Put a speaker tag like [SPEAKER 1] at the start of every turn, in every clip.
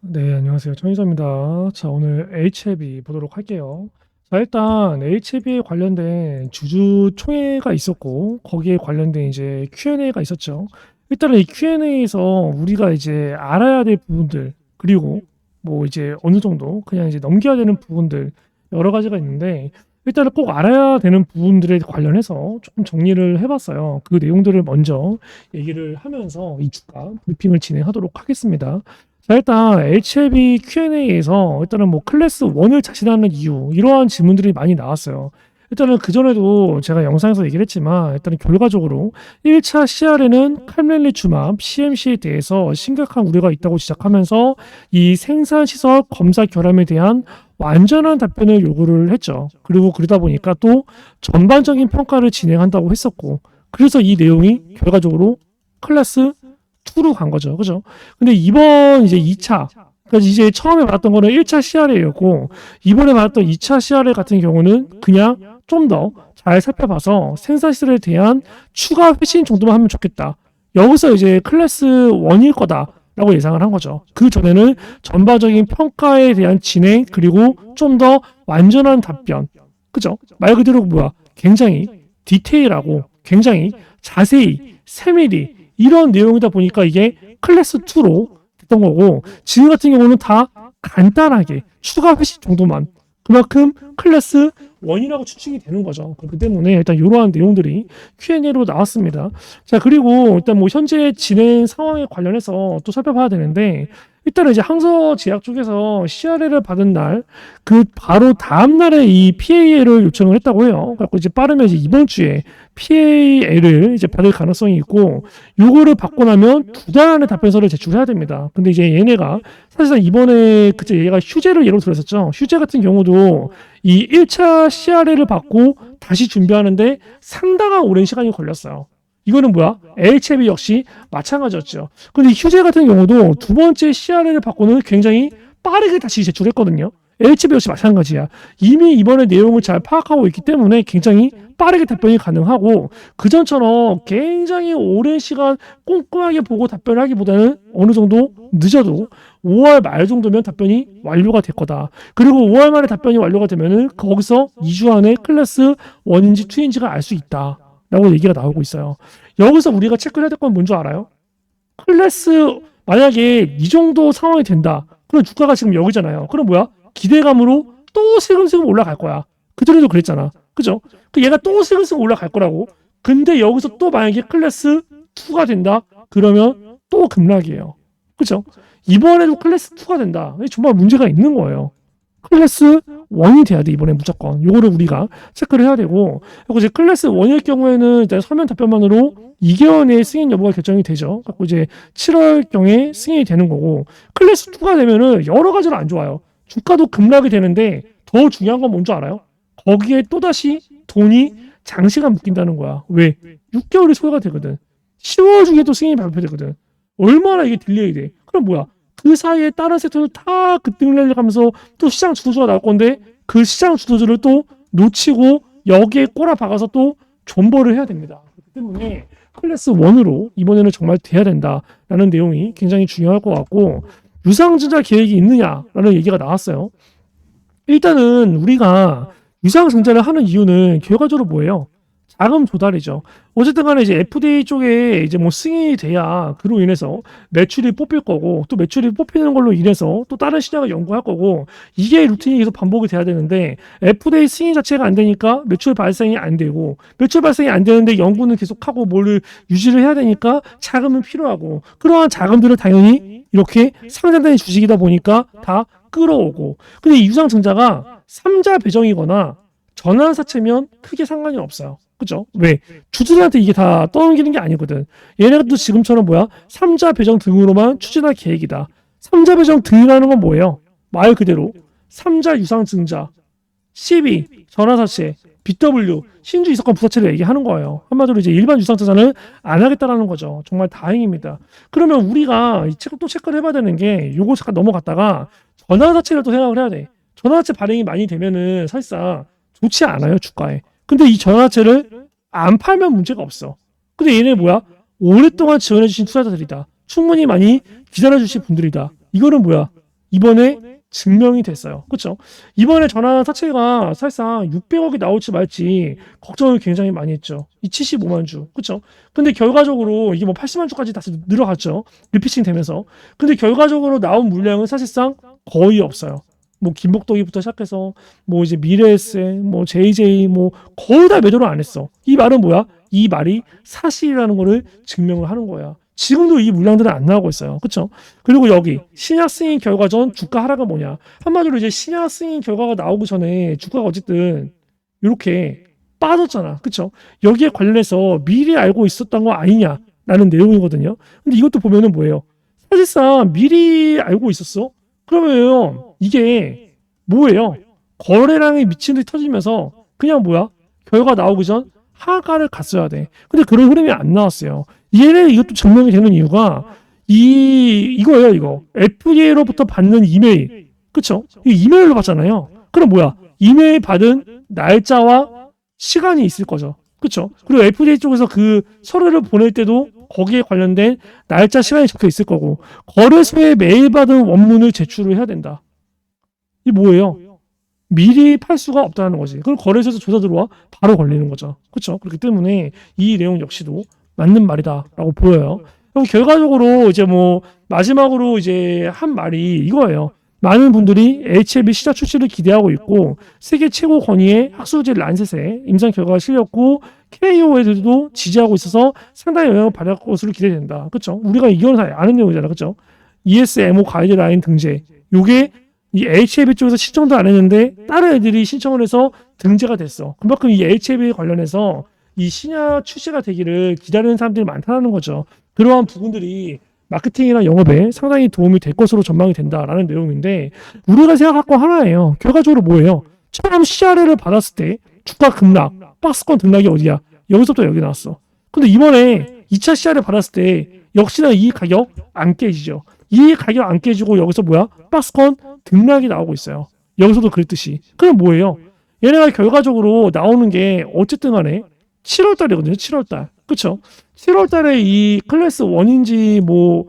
[SPEAKER 1] 네, 안녕하세요. 천희자입니다. 자, 오늘 HLB 보도록 할게요. 자, 일단 HLB에 관련된 주주총회가 있었고, 거기에 관련된 이제 Q&A가 있었죠. 일단은 이 Q&A에서 우리가 이제 알아야 될 부분들, 그리고 뭐 이제 어느 정도 그냥 이제 넘겨야 되는 부분들, 여러 가지가 있는데, 일단은 꼭 알아야 되는 부분들에 관련해서 조금 정리를 해봤어요. 그 내용들을 먼저 얘기를 하면서 이 주가 브리핑을 진행하도록 하겠습니다. 자, 일단 HLB Q&A에서 일단은 뭐 클래스 1을 자신하는 이유 이러한 질문들이 많이 나왔어요. 일단은 그전에도 제가 영상에서 얘기를 했지만 일단은 결과적으로 1차 CR에는 칼멜리 주맙 CMC에 대해서 심각한 우려가 있다고 지적하면서 이 생산시설 검사 결함에 대한 완전한 답변을 요구를 했죠. 그리고 그러다 보니까 또 전반적인 평가를 진행한다고 했었고, 그래서 이 내용이 결과적으로 클래스 2로 간 거죠. 그죠? 근데 이번 이제 2차, 그러니까 이제 처음에 받았던 거는 1차 CRA였고, 이번에 받았던 2차 CRA 같은 경우는 그냥 좀 더 잘 살펴봐서 생산시설에 대한 추가 회신 정도만 하면 좋겠다. 여기서 이제 클래스 1일 거다라고 예상을 한 거죠. 그 전에는 전반적인 평가에 대한 진행, 그리고 좀 더 완전한 답변. 그죠? 말 그대로 뭐야? 굉장히 디테일하고 굉장히 자세히 세밀히 이런 내용이다 보니까 이게 클래스 2로 됐던 거고, 지금 같은 경우는 다 간단하게 추가 회신 정도만, 그만큼 클래스 1이라고 추측이 되는 거죠. 그렇기 때문에 일단 이러한 내용들이 Q&A로 나왔습니다. 자, 그리고 일단 뭐 현재 진행 상황에 관련해서 또 살펴봐야 되는데, 일단은 이제 항서제약 쪽에서 CRA를 받은 날, 그 바로 다음 날에 이 PAL을 요청을 했다고 해요. 그래서 이제 빠르면 이제 이번 주에 PAL을 이제 받을 가능성이 있고, 요거를 받고 나면 2달 안에 답변서를 제출해야 됩니다. 근데 이제 얘네가 사실상 이번에 그때 얘가 휴재를 예로 들었었죠. 휴재 같은 경우도 이 1차 CRA를 받고 다시 준비하는데 상당한 오랜 시간이 걸렸어요. 이거는 뭐야? LHB 역시 마찬가지였죠. 근데 휴재 같은 경우도 두 번째 CRA를 받고는 굉장히 빠르게 다시 제출했거든요. LHB 역시 마찬가지야. 이미 이번에 내용을 잘 파악하고 있기 때문에 굉장히 빠르게 답변이 가능하고, 그전처럼 굉장히 오랜 시간 꼼꼼하게 보고 답변을 하기보다는 어느 정도 늦어도 5월 말 정도면 답변이 완료가 될 거다. 그리고 5월 말에 답변이 완료가 되면은 거기서 2주 안에 클래스 1인지 2인지가 알 수 있다. 라고 얘기가 나오고 있어야 여기서 우리가 체크를 해야 될 건 뭔지 알아요? 클래스, 만약에 이 정도 상황이 된다. 그럼 주가가 지금 여기잖아요. 그럼 뭐야? 기대감으로 또 슬금슬금 올라갈 거야. 그전에도 그랬잖아. 그죠? 그 얘가 또 슬금슬금 올라갈 거라고. 근데 여기서 또 만약에 클래스 2가 된다. 그러면 또 급락이에요. 그죠? 이번에도 클래스 2가 된다. 정말 문제가 있는 거예요. 클래스 1이 돼야 돼, 이번에 무조건. 요거를 우리가 체크를 해야 되고, 그리고 이제 클래스 1일 경우에는 일단 서면 답변만으로 2개월 내에 승인 여부가 결정이 되죠. 그리고 이제 7월경에 승인이 되는 거고, 클래스 2가 되면은 여러 가지로 안 좋아요. 주가도 급락이 되는데, 더 중요한 건 뭔지 알아요? 거기에 또다시 돈이 장시간 묶인다는 거야. 왜? 6개월이 소요가 되거든. 10월 중에 또 승인이 발표되거든. 얼마나 이게 딜레이 돼. 그럼 뭐야? 그 사이에 다른 섹터들 다 급등을 내려가면서 또 시장 주도주가 나올 건데, 그 시장 주도주를 또 놓치고 여기에 꼬라박아서 또 존버를 해야 됩니다. 그렇기 때문에 클래스 1으로 이번에는 정말 돼야 된다라는 내용이 굉장히 중요할 것 같고, 유상증자 계획이 있느냐라는 얘기가 나왔어요. 일단은 우리가 유상증자를 하는 이유는 결과적으로 뭐예요? 자금 조달이죠. 어쨌든 간에 이제 FDA 쪽에 이제 뭐 승인이 돼야 그로 인해서 매출이 뽑힐 거고, 또 매출이 뽑히는 걸로 인해서 또 다른 시장을 연구할 거고, 이게 루틴이 계속 반복이 돼야 되는데, FDA 승인 자체가 안 되니까 매출 발생이 안 되고, 매출 발생이 안 되는데 연구는 계속하고 뭐를 유지를 해야 되니까 자금은 필요하고, 그러한 자금들을 당연히 이렇게 상장된 주식이다 보니까 다 끌어오고. 근데 이 유상증자가 3자 배정이거나 전환사채면 크게 상관이 없어요. 그죠? 왜? 주주들한테 이게 다 떠넘기는 게 아니거든. 얘네들도 지금처럼 뭐야? 3자 배정 등으로만 추진할 계획이다. 3자 배정 등이라는 건 뭐예요? 말 그대로 3자 유상증자, CB, 전환사채, BW, 신주 이석권 부사채를 얘기하는 거예요. 한마디로 이제 일반 유상증자는 안 하겠다라는 거죠. 정말 다행입니다. 그러면 우리가 또 체크를 해봐야 되는 게, 요거 잠깐 넘어갔다가 전환사채를 또 생각을 해야 돼. 전환사채 발행이 많이 되면은 사실상 좋지 않아요, 주가에. 근데 이 전환사채를 안 팔면 문제가 없어. 근데 얘네 뭐야? 오랫동안 지원해주신 투자자들이다. 충분히 많이 기다려주신 분들이다. 이거는 뭐야? 이번에 증명이 됐어요. 그쵸? 이번에 전환 사채가 사실상 600억이 나올지 말지 걱정을 굉장히 많이 했죠. 이 75만 주. 그쵸? 근데 결과적으로 이게 뭐 80만 주까지 다시 늘어갔죠. 리피칭 되면서. 근데 결과적으로 나온 물량은 사실상 거의 없어요. 뭐 김복덕이부터 시작해서 뭐 이제 미래에셋, 뭐 JJ 뭐 거의 다 매도를 안 했어. 이 말은 뭐야? 이 말이 사실이라는 거를 증명을 하는 거야. 지금도 이 물량들은 안 나오고 있어요. 그쵸? 그리고 여기 신약 승인 결과 전 주가 하락은 뭐냐? 한마디로 이제 신약 승인 결과가 나오기 전에 주가가 어쨌든 이렇게 빠졌잖아. 그쵸? 여기에 관련해서 미리 알고 있었던 거 아니냐라는 내용이거든요. 근데 이것도 보면은 뭐예요? 사실상 미리 알고 있었어? 그러면 이게 뭐예요? 거래량이 미친 듯이 터지면서 그냥 뭐야? 결과 나오기 전 하가를 갔어야 돼. 근데 그런 흐름이 안 나왔어요. 얘네 이것도 증명이 되는 이유가 이거예요, 이거. FDA로부터 받는 이메일. 그쵸? 이 이메일로 받잖아요. 그럼 뭐야? 이메일 받은 날짜와 시간이 있을 거죠. 그쵸? 그리고 FDA 쪽에서 그 서류를 보낼 때도 거기에 관련된 날짜, 시간이 적혀 있을 거고, 거래소에 메일 받은 원문을 제출을 해야 된다. 이게 뭐예요? 미리 팔 수가 없다는 거지. 그럼 거래소에서 조사 들어와 바로 걸리는 거죠. 그렇죠? 그렇기 때문에 이 내용 역시도 맞는 말이다라고 보여요. 그럼 결과적으로 이제 뭐 마지막으로 이제 한 말이 이거예요. 많은 분들이 HLB 시작 출시를 기대하고 있고 세계 최고 권위의 학술지 란셋에 임상 결과가 실렸고 KOL들도 지지하고 있어서 상당히 영향을 발휘할 것으로 기대된다. 그렇죠? 우리가 이건 다 아는 내용이잖아. 그렇죠? ESMO 가이드라인 등재. 요게 이 HLB 쪽에서 신청도 안 했는데 다른 애들이 신청을 해서 등재가 됐어. 그만큼 이 HLB 관련해서 이 신약 출시가 되기를 기다리는 사람들이 많다는 거죠. 그러한 부분들이 마케팅이나 영업에 상당히 도움이 될 것으로 전망이 된다라는 내용인데 우리가 생각할 거 하나예요. 결과적으로 뭐예요? 처음 CRL을 받았을 때 주가 급락, 박스권 등락이 어디야? 여기서부터 여기 나왔어. 근데 이번에 2차 CR을 받았을 때 역시나 이 가격 안 깨지죠. 이 가격 안 깨지고 여기서 뭐야? 박스권 등락이 나오고 있어요. 여기서도 그랬듯이. 그럼 뭐예요? 얘네가 결과적으로 나오는 게 어쨌든 간에 7월 달이거든요. 7월 달. 그쵸? 7월 달에 이 클래스 1인지 뭐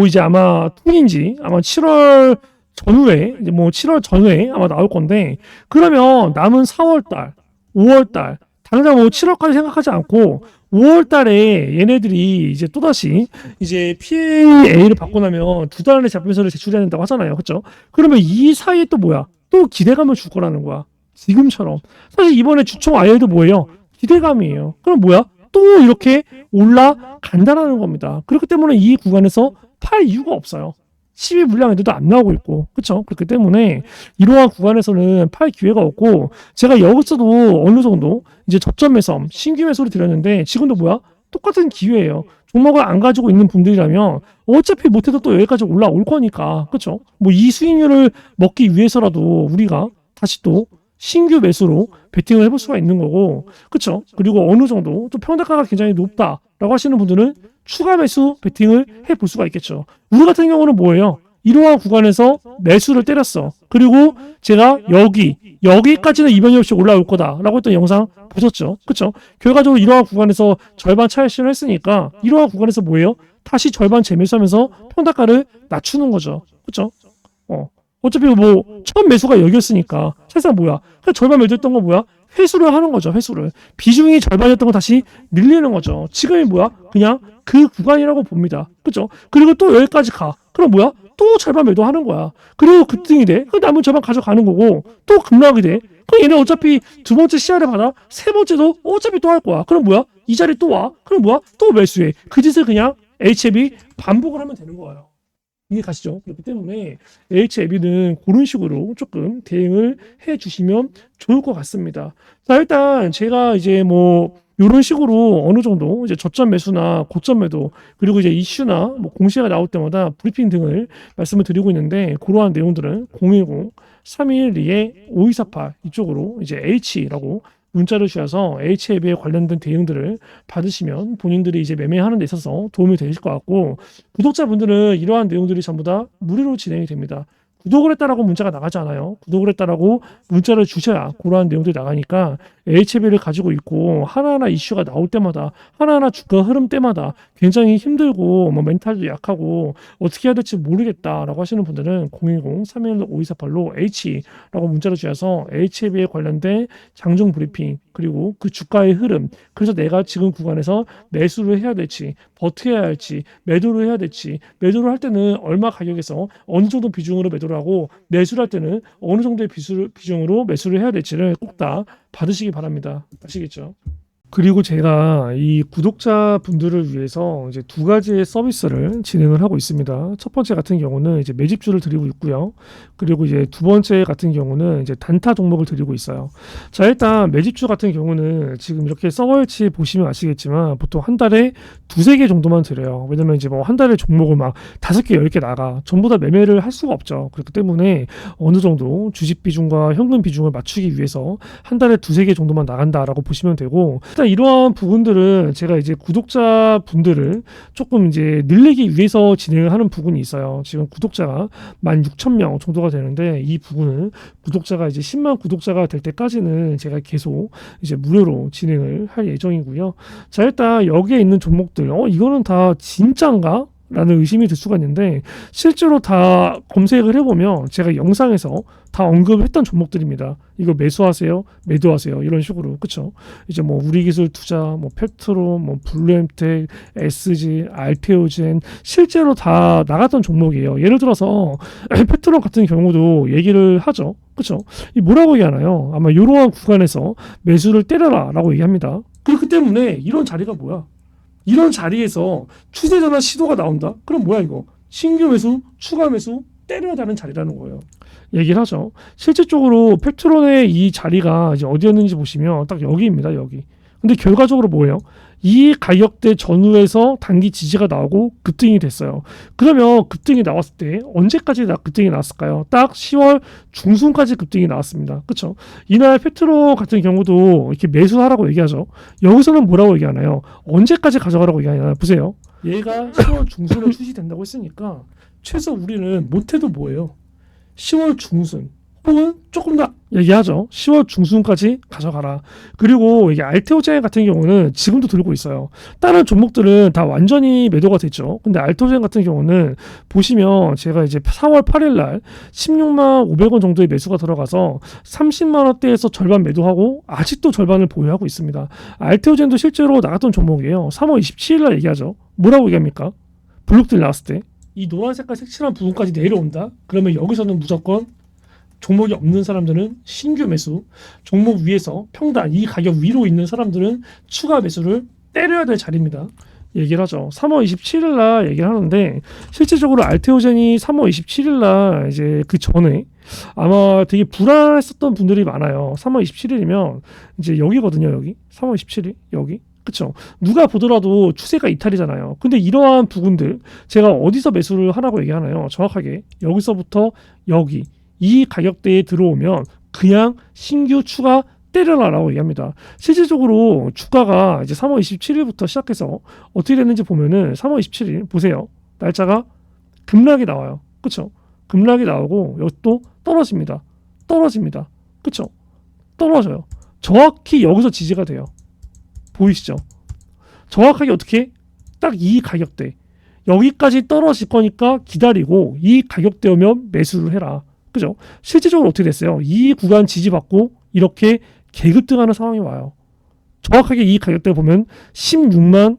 [SPEAKER 1] 이제 아마 2인지 아마 7월 전후에 이제 뭐 7월 전후에 아마 나올 건데 그러면 남은 4월 달, 5월 달 당장 뭐 7월까지 생각하지 않고 5월 달에 얘네들이 이제 또다시 이제 PA를 받고 나면 두 달 안에 잡혀서를 제출해야 된다고 하잖아요. 그쵸? 그러면 이 사이에 또 뭐야? 또 기대감을 줄 거라는 거야. 지금처럼. 사실 이번에 주총 IR도 뭐예요? 기대감이에요. 그럼 뭐야? 또 이렇게 올라간다라는 겁니다. 그렇기 때문에 이 구간에서 팔 이유가 없어요. 12 물량 애들도 안 나오고 있고, 그쵸? 그렇기 때문에 이러한 구간에서는 팔 기회가 없고, 제가 여기서도 어느 정도 이제 저점 매수, 신규 매수를 드렸는데, 지금도 뭐야? 똑같은 기회예요. 종목을 안 가지고 있는 분들이라면 어차피 못해도 또 여기까지 올라올 거니까, 그쵸? 뭐 이 수익률을 먹기 위해서라도 우리가 다시 또 신규 매수로 베팅을 해볼 수가 있는 거고, 그쵸? 그리고 어느 정도 또 평단가가 굉장히 높다라고 하시는 분들은 추가 매수 베팅을 해볼 수가 있겠죠. 우리 같은 경우는 뭐예요? 이러한 구간에서 매수를 때렸어. 그리고 제가 여기까지는 이변이 없이 올라올 거다라고 했던 영상 보셨죠? 그쵸? 결과적으로 이러한 구간에서 절반 차익 실현을 했으니까 이러한 구간에서 뭐예요? 다시 절반 재매수하면서 평단가를 낮추는 거죠. 그쵸? 어차피 뭐 처음 매수가 여기였으니까 사실상 뭐야? 그냥 절반 매도했던 건 뭐야? 회수를 하는 거죠. 회수를. 비중이 절반이었던 거 다시 늘리는 거죠. 지금이 뭐야? 그냥 그 구간이라고 봅니다. 그죠? 그리고 또 여기까지 가. 그럼 뭐야? 또 절반 매도하는 거야. 그리고 급등이 돼. 그 남은 절반 가져가는 거고 또 급락이 돼. 그럼 얘네 어차피 두 번째 시야를 받아. 세 번째도 어차피 또 할 거야. 그럼 뭐야? 이 자리 또 와. 그럼 뭐야? 또 매수해. 그 짓을 그냥 HLB 반복을 하면 되는 거예요. 이해 가시죠? 그렇기 때문에 HLB는 그런 식으로 조금 대응을 해 주시면 좋을 것 같습니다. 자, 일단 제가 이제 뭐 이런 식으로 어느 정도 이제 저점 매수나 고점 매도 그리고 이제 이슈나 뭐 공시가 나올 때마다 브리핑 등을 말씀을 드리고 있는데 그러한 내용들은 010-312-5248 이쪽으로 이제 H라고 문자를 주셔서 HLB에 관련된 대응들을 받으시면 본인들이 이제 매매하는 데 있어서 도움이 되실 것 같고 구독자분들은 이러한 내용들이 전부 다 무료로 진행이 됩니다. 구독을 했다라고 문자가 나가지 않아요. 구독을 했다라고 문자를 주셔야 그러한 내용들이 나가니까 HB를 가지고 있고 하나하나 이슈가 나올 때마다 하나하나 주가 흐름 때마다 굉장히 힘들고 뭐 멘탈도 약하고 어떻게 해야 될지 모르겠다라고 하시는 분들은 010-311-5248로 H라고 문자를 주셔서 HB에 관련된 장중 브리핑 그리고 그 주가의 흐름 그래서 내가 지금 구간에서 매수를 해야 될지 버텨야 할지 매도를 해야 될지 매도를 할 때는 얼마 가격에서 어느 정도 비중으로 매도를 하고 매수를 할 때는 어느 정도의 비중으로 매수를 해야 될지를 꼭 다 받으시기 바랍니다. 아시겠죠? 그리고 제가 이 구독자분들을 위해서 이제 두 가지의 서비스를 진행을 하고 있습니다. 첫 번째 같은 경우는 이제 매집주를 드리고 있고요. 그리고 이제 두 번째 같은 경우는 이제 단타 종목을 드리고 있어요. 자, 일단 매집주 같은 경우는 지금 이렇게 서버일치 보시면 아시겠지만 보통 한 달에 두세 개 정도만 드려요. 왜냐면 이제 뭐 한 달에 종목을 막 5개, 10개 나가. 전부 다 매매를 할 수가 없죠. 그렇기 때문에 어느 정도 주식 비중과 현금 비중을 맞추기 위해서 한 달에 두세 개 정도만 나간다라고 보시면 되고 일단 이러한 부분들은 제가 이제 구독자분들을 조금 이제 늘리기 위해서 진행을 하는 부분이 있어요. 지금 구독자가 16,000명 정도가 되는데 이 부분은 구독자가 이제 10만 구독자가 될 때까지는 제가 계속 이제 무료로 진행을 할 예정이고요. 자, 일단 여기에 있는 종목들, 이거는 다 진짠가? 라는 의심이 들 수가 있는데 실제로 다 검색을 해보면 제가 영상에서 다 언급했던 종목들입니다. 이거 매수하세요, 매도하세요 이런 식으로 그쵸? 이제 뭐 우리기술투자, 뭐 페트로, 뭐 블루엠텍, SG, 알테오젠 실제로 다 나갔던 종목이에요. 예를 들어서 페트로 같은 경우도 얘기를 하죠, 그쵸? 이 뭐라고 얘기하나요? 아마 이러한 구간에서 매수를 때려라라고 얘기합니다. 그렇기 때문에 이런 자리가 뭐야? 이런 자리에서 추세 전환 시도가 나온다? 그럼 뭐야 이거? 신규 매수, 추가 매수 때려야 되는 자리라는 거예요. 얘기를 하죠. 실질적으로 팩트론의 이 자리가 이제 어디였는지 보시면 딱 여기입니다. 여기. 근데 결과적으로 뭐예요? 이 가격대 전후에서 단기 지지가 나오고 급등이 됐어요. 그러면 급등이 나왔을 때 언제까지 급등이 나왔을까요? 딱 10월 중순까지 급등이 나왔습니다. 그렇죠? 이날 페트로 같은 경우도 이렇게 매수하라고 얘기하죠. 여기서는 뭐라고 얘기하나요? 언제까지 가져가라고 얘기하나요? 보세요. 얘가 10월 중순에 출시된다고 했으니까 최소 우리는 못해도 뭐예요? 10월 중순 혹은 조금 더 얘기하죠. 10월 중순까지 가져가라. 그리고 이게 알테오젠 같은 경우는 지금도 들고 있어요. 다른 종목들은 다 완전히 매도가 됐죠. 근데 알테오젠 같은 경우는 보시면 제가 이제 4월 8일 날 16만 500원 정도의 매수가 들어가서 30만 원대에서 절반 매도하고 아직도 절반을 보유하고 있습니다. 알테오젠도 실제로 나갔던 종목이에요. 3월 27일 날 얘기하죠. 뭐라고 얘기합니까? 블록들 나왔을 때 이 노란 색깔 색칠한 부분까지 내려온다? 그러면 여기서는 무조건 종목이 없는 사람들은 신규 매수, 종목 위에서 평단 이 가격 위로 있는 사람들은 추가 매수를 때려야 될 자리입니다. 얘기를 하죠. 3월 27일 날 얘기를 하는데 실질적으로 알테오젠이 3월 27일 날 이제 그 전에 아마 되게 불안했었던 분들이 많아요. 3월 27일이면 이제 여기거든요. 여기 3월 27일 여기 그쵸? 누가 보더라도 추세가 이탈이잖아요. 근데 이러한 부분들 제가 어디서 매수를 하라고 얘기하나요? 정확하게 여기서부터 여기 이 가격대에 들어오면 그냥 신규 추가 때려라라고 얘기합니다. 실질적으로 주가가 이제 3월 27일부터 시작해서 어떻게 됐는지 보면은 3월 27일 보세요. 날짜가 급락이 나와요. 그쵸? 급락이 나오고 여기 또 떨어집니다. 떨어집니다. 그쵸? 떨어져요. 정확히 여기서 지지가 돼요. 보이시죠? 정확하게 어떻게? 딱 이 가격대. 여기까지 떨어질 거니까 기다리고 이 가격대 오면 매수를 해라. 그죠? 실질적으로 어떻게 됐어요? 이 구간 지지받고 이렇게 개급등하는 상황이 와요. 정확하게 이 가격대 보면 16만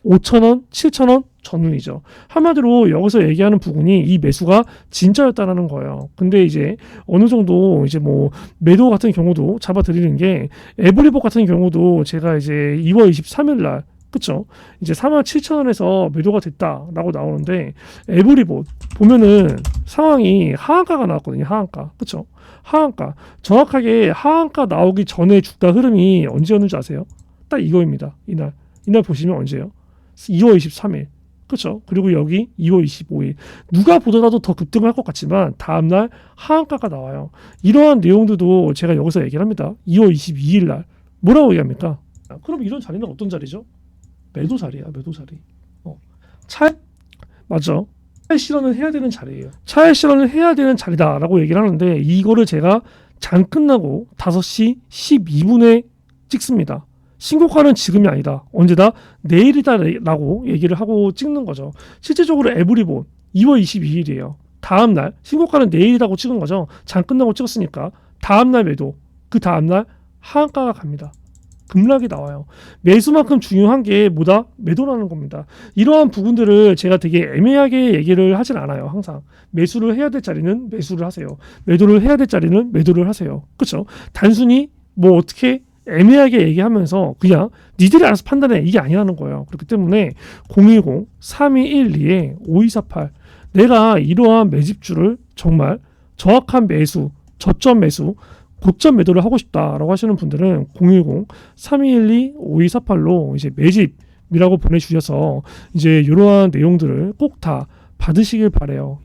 [SPEAKER 1] 5천원, 7천원 전후이죠. 한마디로 여기서 얘기하는 부분이 이 매수가 진짜였다라는 거예요. 근데 이제 어느 정도 이제 뭐 매도 같은 경우도 잡아드리는 게 에브리복 같은 경우도 제가 이제 2월 23일 날 그쵸? 이제 47,000원에서 매도가 됐다라고 나오는데 에브리봇 보면은 상황이 하한가가 나왔거든요. 하한가. 그쵸? 하한가. 정확하게 하한가 나오기 전에 주가 흐름이 언제였는지 아세요? 딱 이거입니다. 이날 보시면 언제예요? 2월 23일. 그렇죠. 그리고 여기 2월 25일. 누가 보더라도 더 급등을 할 것 같지만 다음날 하한가가 나와요. 이러한 내용들도 제가 여기서 얘기를 합니다. 2월 22일 날. 뭐라고 얘기합니까? 그럼 이런 자리는 어떤 자리죠? 매도 자리야. 매도 자리. 맞죠? 차익 실현을 해야 되는 자리예요. 차익 실현을 해야 되는 자리다라고 얘기를 하는데 이거를 제가 장 끝나고 5시 12분에 찍습니다. 신고가는 지금이 아니다. 언제다? 내일이다라고 얘기를 하고 찍는 거죠. 실제적으로 에브리본 2월 22일이에요. 다음날 신고가는 내일이라고 찍은 거죠. 장 끝나고 찍었으니까 다음날 매도, 그 다음날 하한가가 갑니다. 급락이 나와요. 매수만큼 중요한 게 뭐다? 매도라는 겁니다. 이러한 부분들을 제가 되게 애매하게 얘기를 하진 않아요. 항상 매수를 해야 될 자리는 매수를 하세요. 매도를 해야 될 자리는 매도를 하세요. 그렇죠? 단순히 뭐 어떻게 애매하게 얘기하면서 그냥 니들이 알아서 판단해, 이게 아니라는 거예요. 그렇기 때문에 010-3212-5248 내가 이러한 매집주를 정말 정확한 매수, 저점 매수, 고점 매도를 하고 싶다라고 하시는 분들은 010-3212-5248로 이제 매집이라고 보내주셔서 이제 이러한 내용들을 꼭 다 받으시길 바래요.